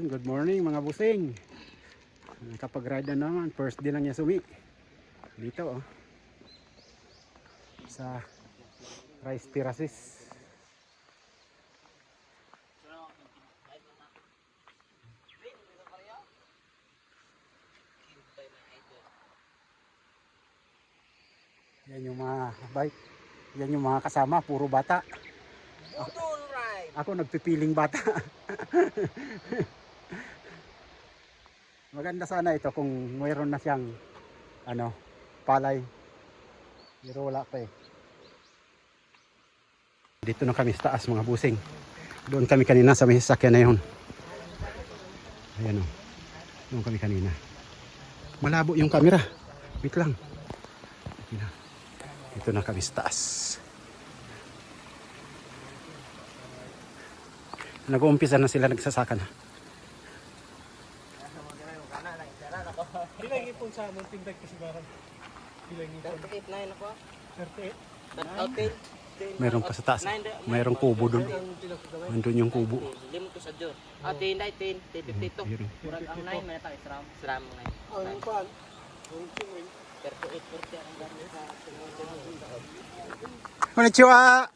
Good morning mga busing. Kapag-ride na naman, first day lang niya sumi. Dito sa Rice Terraces. Yan yung mga bike. Yan yung mga kasama, puro bata. Ako nagpipiling bata. Maganda sana ito kung mayroon na siyang palay. Pero wala pa eh. Dito na kami sa taas mga busing. Doon kami kanina sa may sasakyan na yun. Ayan o. Doon kami kanina. Malabo yung camera. Wait lang. Dito na kami sa taas. Nag-uumpisa na sila, nagsasaka na. Ilang ipon sa among tindag kasi barang. Ilang ipon. 38 na yun ako. 38. Mayroon pa sa taas. Mayroong kubo doon. Nandun yung kubo. Limot ko sa Diyo. 10, 52. Murag ang 9, may tayo. Sram mo 9. Ang pan. 38, 40 ang gamit sa Konnichiwa!